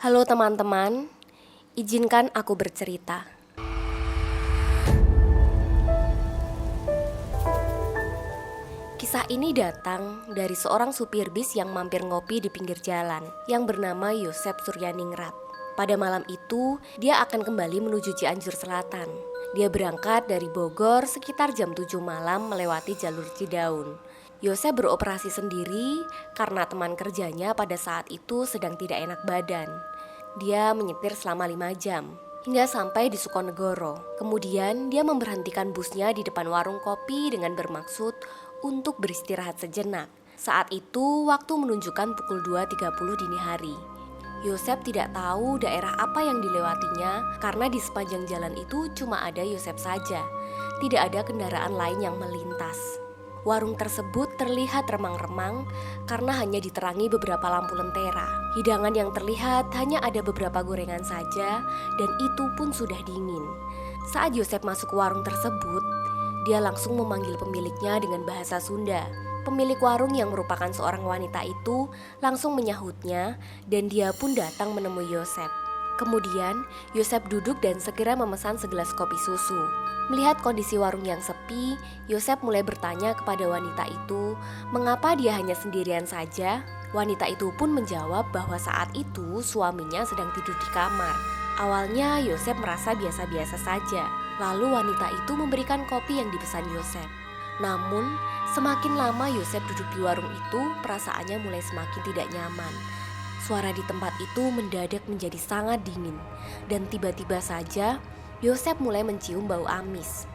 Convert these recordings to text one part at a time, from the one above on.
Halo teman-teman, izinkan aku bercerita. Kisah ini datang dari seorang supir bis yang mampir ngopi di pinggir jalan yang bernama Yosep Suryaningrat. Pada malam itu, dia akan kembali menuju Cianjur Selatan. Dia berangkat dari Bogor sekitar jam 7 malam melewati jalur Cidaun. Yosep beroperasi sendiri karena teman kerjanya pada saat itu sedang tidak enak badan. Dia menyetir selama 5 jam hingga sampai di Sukonegoro. Kemudian dia memberhentikan busnya di depan warung kopi dengan bermaksud untuk beristirahat sejenak. Saat itu waktu menunjukkan pukul 2.30 dini hari. Yosep tidak tahu daerah apa yang dilewatinya karena di sepanjang jalan itu cuma ada Yosep saja. Tidak ada kendaraan lain yang melintas. Warung tersebut terlihat remang-remang karena hanya diterangi beberapa lampu lentera. Hidangan yang terlihat hanya ada beberapa gorengan saja dan itu pun sudah dingin. Saat Yosep masuk ke warung tersebut, dia langsung memanggil pemiliknya dengan bahasa Sunda. Pemilik warung yang merupakan seorang wanita itu langsung menyahutnya dan dia pun datang menemui Yosep. Kemudian Yosep duduk dan segera memesan segelas kopi susu. Melihat kondisi warung yang sepi, Yosep mulai bertanya kepada wanita itu mengapa dia hanya sendirian saja. Wanita itu pun menjawab bahwa saat itu suaminya sedang tidur di kamar. Awalnya Yosep merasa biasa-biasa saja. Lalu wanita itu memberikan kopi yang dipesan Yosep. Namun semakin lama Yosep duduk di warung itu, perasaannya mulai semakin tidak nyaman. Suara di tempat itu mendadak menjadi sangat dingin dan tiba-tiba saja Yosep mulai mencium bau amis.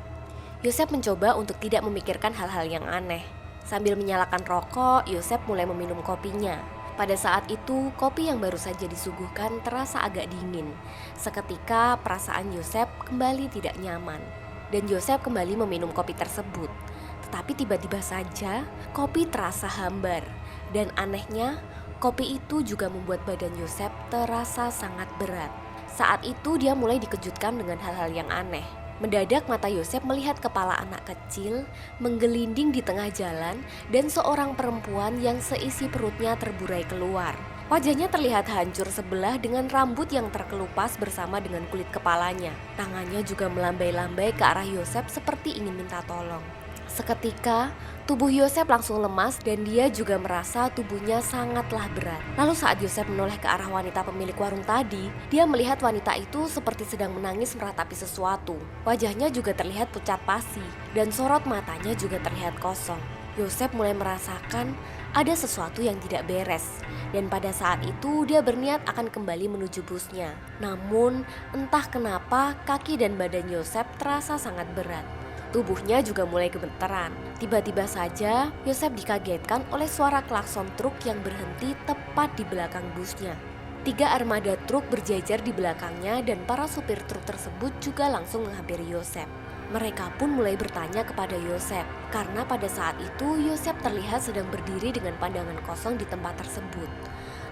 Yosep mencoba untuk tidak memikirkan hal-hal yang aneh. Sambil menyalakan rokok, Yosep mulai meminum kopinya. Pada saat itu, kopi yang baru saja disuguhkan terasa agak dingin. Seketika perasaan Yosep kembali tidak nyaman dan Yosep kembali meminum kopi tersebut. Tetapi tiba-tiba saja kopi terasa hambar dan anehnya kopi itu juga membuat badan Yosep terasa sangat berat. Saat itu dia mulai dikejutkan dengan hal-hal yang aneh. Mendadak mata Yosep melihat kepala anak kecil menggelinding di tengah jalan dan seorang perempuan yang seisi perutnya terburai keluar. Wajahnya terlihat hancur sebelah dengan rambut yang terkelupas bersama dengan kulit kepalanya. Tangannya juga melambai-lambai ke arah Yosep seperti ingin minta tolong. Seketika tubuh Yosep langsung lemas dan dia juga merasa tubuhnya sangatlah berat. Lalu saat Yosep menoleh ke arah wanita pemilik warung tadi, dia melihat wanita itu seperti sedang menangis meratapi sesuatu. Wajahnya juga terlihat pucat pasi dan sorot matanya juga terlihat kosong. Yosep mulai merasakan ada sesuatu yang tidak beres dan pada saat itu dia berniat akan kembali menuju busnya. Namun entah kenapa kaki dan badan Yosep terasa sangat berat. Tubuhnya juga mulai gemeteran. Tiba-tiba saja Yosep dikagetkan oleh suara klakson truk yang berhenti tepat di belakang busnya. 3 armada truk berjajar di belakangnya dan para supir truk tersebut juga langsung menghampiri Yosep. Mereka pun mulai bertanya kepada Yosep karena pada saat itu Yosep terlihat sedang berdiri dengan pandangan kosong di tempat tersebut.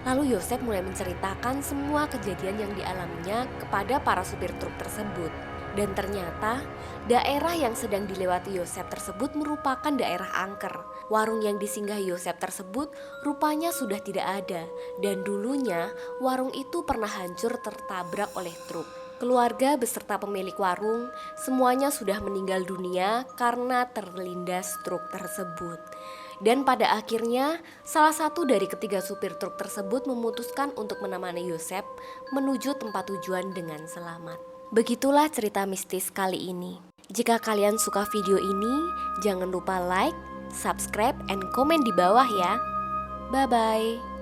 Lalu Yosep mulai menceritakan semua kejadian yang dialaminya kepada para supir truk tersebut. Dan ternyata daerah yang sedang dilewati Yosep tersebut merupakan daerah angker. Warung yang disinggahi Yosep tersebut rupanya sudah tidak ada dan dulunya warung itu pernah hancur tertabrak oleh truk. Keluarga beserta pemilik warung semuanya sudah meninggal dunia karena terlindas truk tersebut. Dan pada akhirnya salah satu dari ketiga supir truk tersebut memutuskan untuk menemani Yosep menuju tempat tujuan dengan selamat. Begitulah cerita mistis kali ini. Jika kalian suka video ini, jangan lupa like, subscribe, and komen di bawah ya. Bye-bye.